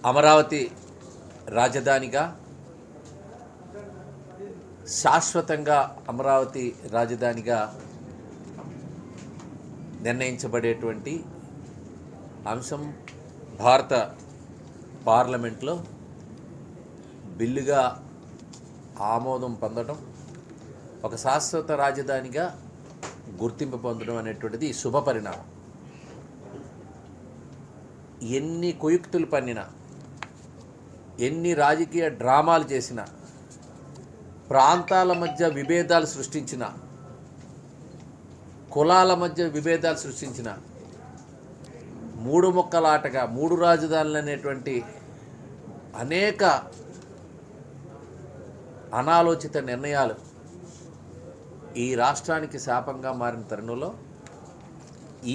అమరావతి రాజధానిగా శాశ్వతంగా అమరావతి రాజధానిగా నిర్ణయించబడేటువంటి అంశం భారత పార్లమెంట్లో బిల్లుగా ఆమోదం పొందడం, ఒక శాశ్వత రాజధానిగా గుర్తింపు పొందడం అనేటువంటిది శుభ పరిణామం. ఎన్ని కుయుక్తులు పన్నినా, ఎన్ని రాజకీయ డ్రామాలు చేసినా, ప్రాంతాల మధ్య విభేదాలు సృష్టించిన, కులాల మధ్య విభేదాలు సృష్టించిన, మూడు ముక్కలాటగా మూడు రాజధానులు అనేటువంటి అనేక అనాలోచిత నిర్ణయాలు ఈ రాష్ట్రానికి శాపంగా మారిన తరుణంలో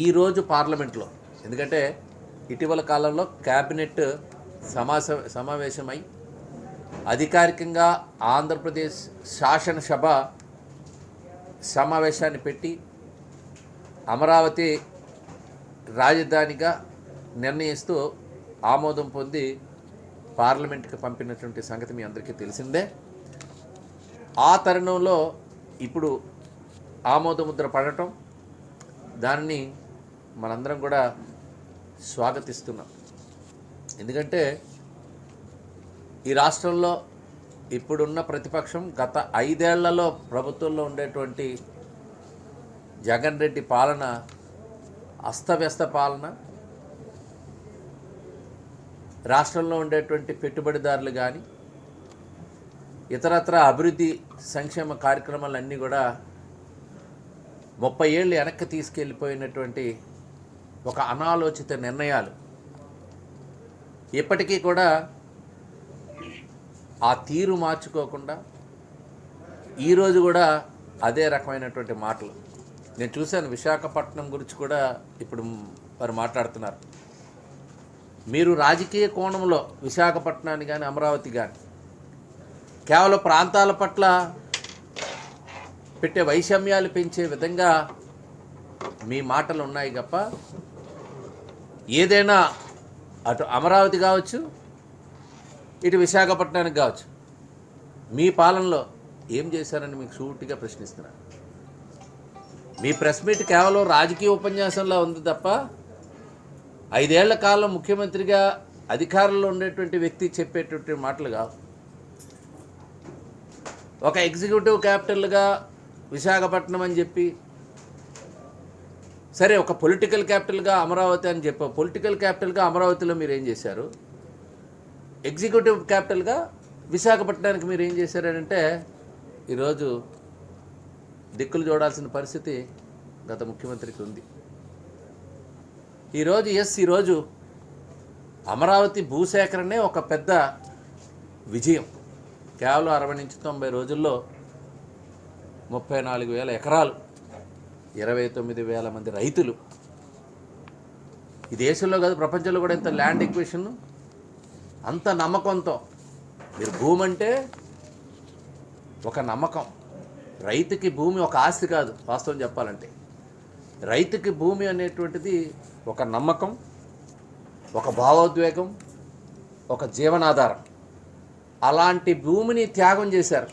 ఈరోజు పార్లమెంట్లో, ఎందుకంటే ఇటీవల కాలంలో క్యాబినెట్ సమావేశమై అధికారికంగా ఆంధ్రప్రదేశ్ శాసనసభ సమావేశాన్ని పెట్టి అమరావతి రాజధానిగా నిర్ణయిస్తూ ఆమోదం పొంది పార్లమెంట్కి పంపినటువంటి సంగతి మీ అందరికీ తెలిసిందే. ఆ తరుణంలో ఇప్పుడు ఆమోదముద్ర పడటం, దాన్ని మనందరం కూడా స్వాగతిస్తున్నాం. ఎందుకంటే ఈ రాష్ట్రంలో ఇప్పుడున్న ప్రతిపక్షం గత 5 ఏళ్లలో ప్రభుత్వంలో ఉండేటువంటి జగన్ రెడ్డి పాలన, అస్తవ్యస్త పాలన, రాష్ట్రంలో ఉండేటువంటి పెట్టుబడిదారులు కానీ ఇతరత్ర అభివృద్ధి సంక్షేమ కార్యక్రమాలన్నీ కూడా 30 ఏళ్ళు వెనక్కి తీసుకెళ్ళిపోయినటువంటి ఒక అనాలోచిత నిర్ణయాలు ఇప్పటికీ కూడా ఆ తీరు మార్చుకోకుండా ఈరోజు కూడా అదే రకమైనటువంటి మాటలు నేను చూశాను. విశాఖపట్నం గురించి కూడా ఇప్పుడు వారు మాట్లాడుతున్నారు. మీరు రాజకీయ కోణంలో విశాఖపట్నాన్ని కానీ అమరావతి కానీ కేవలం ప్రాంతాల పట్ల పెట్టే వైషమ్యాలు పెంచే విధంగా మీ మాటలు ఉన్నాయి తప్ప, ఏదైనా అటు అమరావతి కావచ్చు, ఇటు విశాఖపట్నానికి కావచ్చు, మీ పాలనలో ఏం చేశారని మీకు సూటిగా ప్రశ్నిస్తున్నారు. మీ ప్రెస్ మీట్ కేవలం రాజకీయ ఉపన్యాసంలో ఉంది తప్ప 5 ఏళ్ల కాలం ముఖ్యమంత్రిగా అధికారంలో ఉండేటువంటి వ్యక్తి చెప్పేటువంటి మాటలు కావు. ఒక ఎగ్జిక్యూటివ్ క్యాపిటల్గా విశాఖపట్నం అని చెప్పి, సరే ఒక పొలిటికల్ క్యాపిటల్గా అమరావతి అని చెప్పావు. పొలిటికల్ క్యాపిటల్గా అమరావతిలో మీరు ఏం చేశారు? ఎగ్జిక్యూటివ్ క్యాపిటల్గా విశాఖపట్నానికి మీరు ఏం చేశారంటే ఈరోజు దిక్కులు చూడాల్సిన పరిస్థితి గత ముఖ్యమంత్రికి ఉంది. ఈరోజు అమరావతి భూసేకరణే ఒక పెద్ద విజయం. కేవలం 60 నుంచి 90 రోజుల్లో 34,000 ఎకరాలు, 29,000 మంది రైతులు. ఈ దేశంలో కాదు ప్రపంచంలో కూడా ఇంత ల్యాండ్ ఎక్విజిషన్, అంత నమ్మకంతో మీరు భూమి అంటే ఒక నమ్మకం. రైతుకి భూమి ఒక ఆస్తి కాదు, వాస్తవం చెప్పాలంటే రైతుకి భూమి అనేటువంటిది ఒక నమ్మకం, ఒక భావోద్వేగం, ఒక జీవనాధారం. అలాంటి భూమిని త్యాగం చేశారు.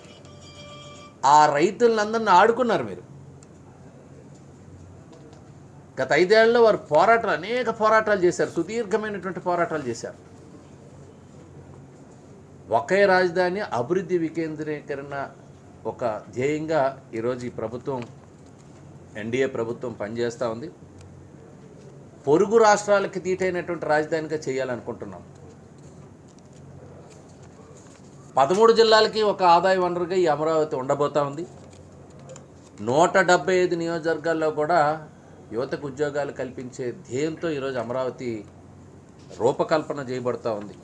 ఆ రైతులందరినీ ఆడుకున్నారు మీరు. గత 5 ఏళ్లలో వారు అనేక పోరాటాలు చేశారు, సుదీర్ఘమైనటువంటి పోరాటాలు చేశారు. ఒకే రాజధాని, అభివృద్ధి వికేంద్రీకరణ ఒక ధ్యేయంగా ఈరోజు ఈ ప్రభుత్వం, ఎన్డీఏ ప్రభుత్వం పనిచేస్తూ ఉంది. పొరుగు రాష్ట్రాలకి దీటైనటువంటి రాజధానిగా చేయాలనుకుంటున్నాం. 13 జిల్లాలకి ఒక ఆదాయ వనరుగా ఈ అమరావతి ఉండబోతూ ఉంది. 175 నియోజకవర్గాల్లో కూడా యువతకు ఉద్యోగాలు కల్పించే ధ్యేయంతో ఈరోజు అమరావతి రూపకల్పన చేయబడుతూ ఉంది.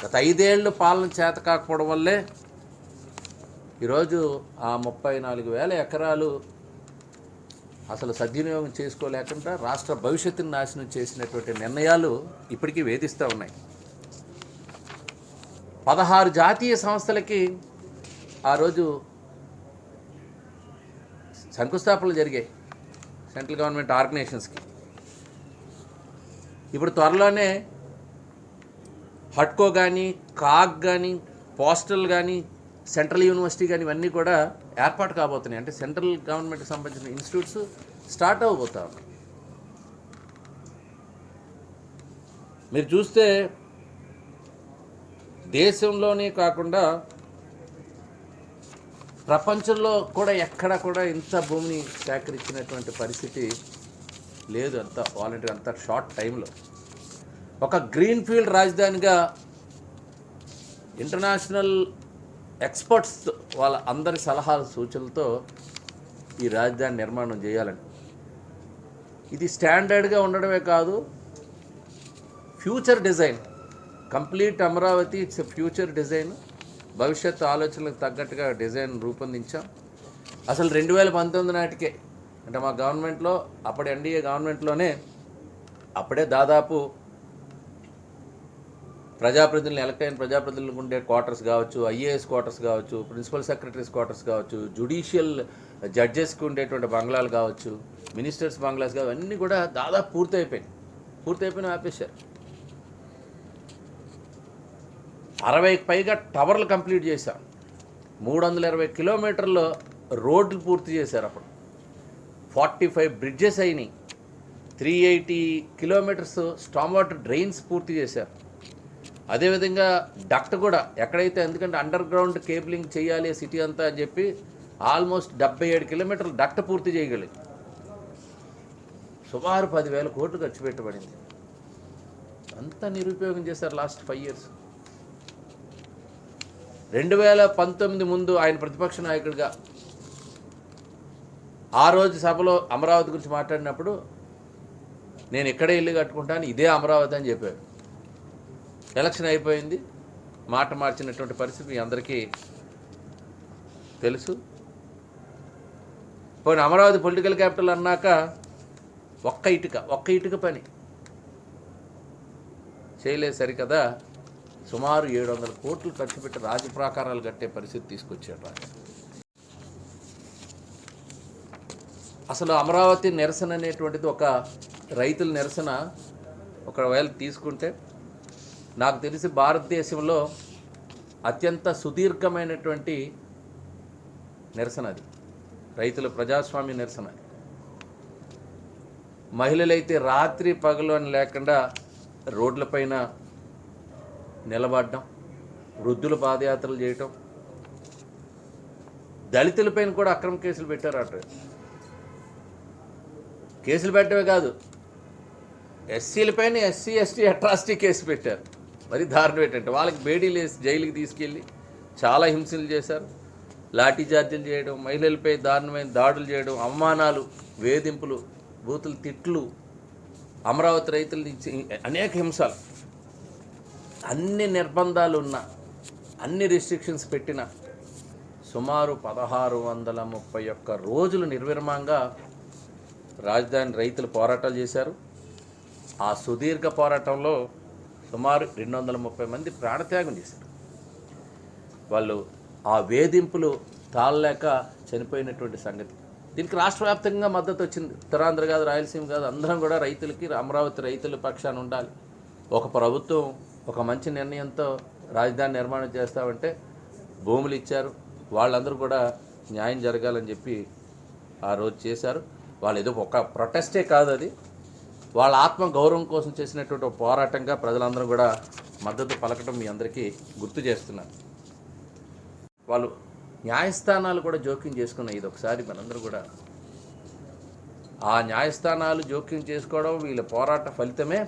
గత 5 ఏళ్ళు పాలన చేత కాకపోవడం వల్లే ఈరోజు ఆ 34,000 ఎకరాలు అసలు సద్వినియోగం చేసుకోలేకుండా రాష్ట్ర భవిష్యత్తును నాశనం చేసినటువంటి నిర్ణయాలు ఇప్పటికీ వేధిస్తూ ఉన్నాయి. 16 జాతీయ సంస్థలకి ఆ రోజు శంకుస్థాపనలు జరిగాయి, సెంట్రల్ గవర్నమెంట్ ఆర్గనైజేషన్స్కి. ఇప్పుడు త్వరలోనే హట్కో కానీ, కాగ్ కానీ, పోస్టల్ కానీ, సెంట్రల్ యూనివర్సిటీ కానీ ఇవన్నీ కూడా ఏర్పాటు కాబోతున్నాయి. అంటే సెంట్రల్ గవర్నమెంట్కి సంబంధించిన ఇన్స్టిట్యూట్స్ స్టార్ట్ అవ్వబోతా ఉన్నాయి. మీరు చూస్తే దేశంలోనే కాకుండా ప్రపంచంలో కూడా ఎక్కడా కూడా ఇంత భూమిని సేకరించినటువంటి పరిస్థితి లేదు. అంత వాలంటీర్ అంత షార్ట్ టైంలో ఒక గ్రీన్ ఫీల్డ్ రాజధానిగా ఇంటర్నేషనల్ ఎక్స్పర్ట్స్ వాళ్ళ అందరి సలహాల సూచనలతో ఈ రాజధాని నిర్మాణం చేయాలని. ఇది స్టాండర్డ్గా ఉండడమే కాదు, future design. Complete Amaravati it's a future design. భవిష్యత్తు ఆలోచనలకు తగ్గట్టుగా డిజైన్ రూపొందించాం. అసలు 2019 నాటికే, అంటే మా గవర్నమెంట్లో, అప్పటి ఎన్డీఏ గవర్నమెంట్లోనే అప్పుడే దాదాపు ప్రజాప్రతినిధులు, ఎలక్ట్ అయిన ప్రజాప్రతినిధులకు ఉండే క్వార్టర్స్ కావచ్చు, ఐఏఎస్ క్వార్టర్స్ కావచ్చు, ప్రిన్సిపల్ సెక్రటరీస్ క్వార్టర్స్ కావచ్చు, జ్యుడిషియల్ జడ్జెస్కి ఉండేటువంటి బంగ్లాలు కావచ్చు, మినిస్టర్స్ బంగ్లాస్ కావచ్చు, అన్నీ కూడా దాదాపు పూర్తయిపోయిన ఆపేశారు. 60కి పైగా టవర్లు కంప్లీట్ చేశాం. 320 కిలోమీటర్లు రోడ్లు పూర్తి చేశారు. అప్పుడు 45 బ్రిడ్జెస్ అయినాయి. 380 కిలోమీటర్స్ స్టామ్ వాటర్ డ్రైన్స్ పూర్తి చేశారు. అదేవిధంగా డక్ట్ కూడా ఎక్కడైతే, ఎందుకంటే అండర్ గ్రౌండ్ కేబులింగ్ చేయాలి సిటీ అంతా అని చెప్పి ఆల్మోస్ట్ 77 కిలోమీటర్లు డక్ట్ పూర్తి చేయగలిగింది. సుమారు 10,000 కోట్లు ఖర్చు పెట్టబడింది. అంతా నిరుపయోగం చేశారు లాస్ట్ 5 ఇయర్స్. 2019 ముందు ఆయన ప్రతిపక్ష నాయకుడిగా ఆ రోజు సభలో అమరావతి గురించి మాట్లాడినప్పుడు, నేను ఇక్కడే ఇల్లు కట్టుకుంటాను, ఇదే అమరావతి అని చెప్పాడు. ఎలక్షన్ అయిపోయింది, మాట మార్చినటువంటి పరిస్థితి మీ అందరికీ తెలుసు. పోయిన అమరావతి పొలిటికల్ క్యాపిటల్ అన్నాక ఒక్క ఇటుక పని చేయలేదు సరికదా. సుమారు 700 కోట్లు ఖర్చు పెట్టి రాజప్రాకారాలు కట్టే పరిస్థితి తీసుకొచ్చాడు రాజు. అసలు అమరావతి నిరసన అనేటువంటిది ఒక రైతుల నిరసన ఒకవేళ తీసుకుంటే, నాకు తెలిసి భారతదేశంలో అత్యంత సుదీర్ఘమైనటువంటి నిరసన అది. రైతుల ప్రజాస్వామ్య నిరసన. మహిళలైతే రాత్రి పగలు అని లేకుండా రోడ్లపైన నిలబడడం, వృద్ధుల పాదయాత్రలు చేయటం, దళితులపైన కూడా అక్రమ కేసులు పెట్టారు. అటు కేసులు పెట్టడమే కాదు, ఎస్సీలపైన ఎస్సీ ఎస్టీ అట్రాసిటీ కేసు పెట్టారు. మరి దారుణం ఏంటంటే, వాళ్ళకి బేడీలు వేసి జైలుకి తీసుకెళ్ళి చాలా హింసలు చేశారు. లాఠీ చార్జీలు చేయడం, మహిళలపై దారుణమైన దాడులు చేయడం, అవమానాలు, వేధింపులు, బూతులు, తిట్లు, అమరావతి రైతుల నుంచి అనేక హింసలు. అన్ని నిర్బంధాలు ఉన్న, అన్ని రిస్ట్రిక్షన్స్ పెట్టిన సుమారు 1631 రోజులు నిర్విరామంగా రాజధాని రైతులు పోరాటాలు చేశారు. ఆ సుదీర్ఘ పోరాటంలో సుమారు 230 మంది ప్రాణత్యాగం చేశారు. వాళ్ళు ఆ వేధింపులు తాళలేక చనిపోయినటువంటి సంగతి. దీనికి రాష్ట్ర వ్యాప్తంగా మద్దతు వచ్చింది. ఉత్తరాంధ్ర కాదు, రాయలసీమ కాదు, అందరం కూడా రైతులకి, అమరావతి రైతుల పక్షాన ఉండాలి. ఒక ప్రభుత్వం ఒక మంచి నిర్ణయంతో రాజధాని నిర్మాణం చేస్తామంటే భూములు ఇచ్చారు, వాళ్ళందరూ కూడా న్యాయం జరగాలని చెప్పి ఆ రోజు చేశారు. వాళ్ళు ఏదో ఒక ప్రొటెస్టే కాదు, అది వాళ్ళ ఆత్మ గౌరవం కోసం చేసినటువంటి ఒక పోరాటంగా ప్రజలందరూ కూడా మద్దతు పలకటం మీ అందరికీ గుర్తు చేస్తున్నారు. వాళ్ళు న్యాయస్థానాలు కూడా జోక్యం చేసుకున్నాయి. ఇది ఒకసారి మనందరూ కూడా ఆ న్యాయస్థానాలు జోక్యం చేసుకోవడం, వీళ్ళ పోరాట ఫలితమే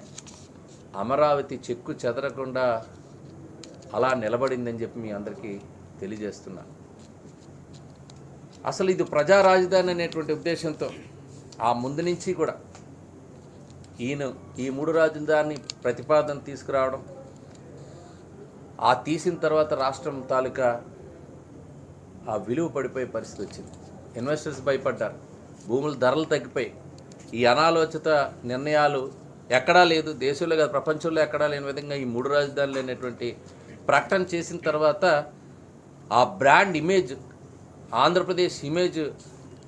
అమరావతి చెక్కు చెదరకుండా అలా నిలబడిందని చెప్పి మీ అందరికీ తెలియజేస్తున్నా. అసలు ఇది ప్రజా రాజధాని అనేటువంటి ఉద్దేశంతో ఆ ముందు నుంచి కూడా ఈయన ఈ 3 రాజధాని ప్రతిపాదన తీసుకురావడం, ఆ తీసిన తర్వాత రాష్ట్రం తాలూకా ఆ విలువ పడిపోయే పరిస్థితి వచ్చింది. ఇన్వెస్టర్స్ భయపడ్డారు, భూముల ధరలు తగ్గిపోయి. ఈ అనాలోచిత నిర్ణయాలు ఎక్కడా లేదు, దేశంలో కాదు ప్రపంచంలో ఎక్కడా లేని విధంగా ఈ 3 రాజధానులు అనేటువంటి ప్రకటన చేసిన తర్వాత ఆ బ్రాండ్ ఇమేజ్, ఆంధ్రప్రదేశ్ ఇమేజ్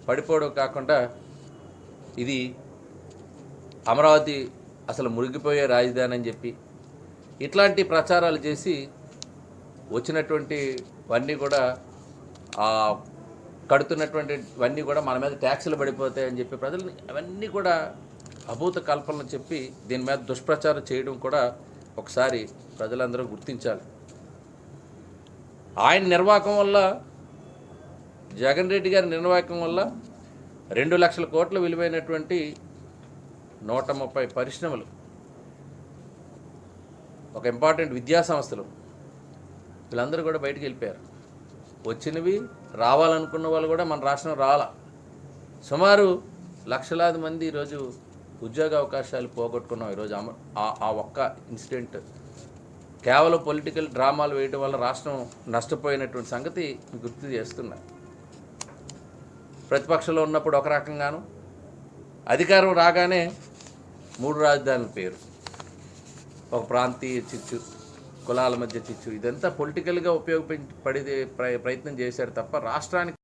పడిపోవడం కాకుండా ఇది అమరావతి అసలు మురిగిపోయే రాజధాని అని చెప్పి ఇట్లాంటి ప్రచారాలు చేసి వచ్చినటువంటివన్నీ కూడా కడుతున్నటువంటివన్నీ కూడా మన మీద ట్యాక్సులు పడిపోతాయని చెప్పి ప్రజల్ని అవన్నీ కూడా అభూత కల్పనలు చెప్పి దీని మీద దుష్ప్రచారం చేయడం కూడా ఒకసారి ప్రజలందరూ గుర్తించాలి. ఆయన నిర్వాహకం వల్ల, జగన్ రెడ్డి గారి నిర్వాహకం వల్ల 2 లక్షల కోట్ల విలువైనటువంటి 130 పరిశ్రమలు, ఒక ఇంపార్టెంట్ విద్యా సంస్థలు, వీళ్ళందరూ కూడా బయటికి వెళ్ళిపోయారు. వచ్చినవి రావాలనుకున్న వాళ్ళు కూడా మన రాష్ట్రం రావాల. సుమారు లక్షలాది మంది ఈరోజు ఉద్యోగ అవకాశాలు పోగొట్టుకున్నాం. ఈరోజు ఆ ఒక్క ఇన్సిడెంట్ కేవలం పొలిటికల్ డ్రామాలు వేయడం వల్ల రాష్ట్రం నష్టపోయినటువంటి సంగతి గుర్తు చేస్తున్నా. ప్రతిపక్షంలో ఉన్నప్పుడు ఒక రకంగాను, అధికారం రాగానే 3 రాజధానుల పేరు, ఒక ప్రాంతీయ చిచ్చు, కులాల మధ్య చిచ్చు, ఇదంతా పొలిటికల్గా ఉపయోగపడే ప్రయత్నం చేశారు తప్ప రాష్ట్రానికి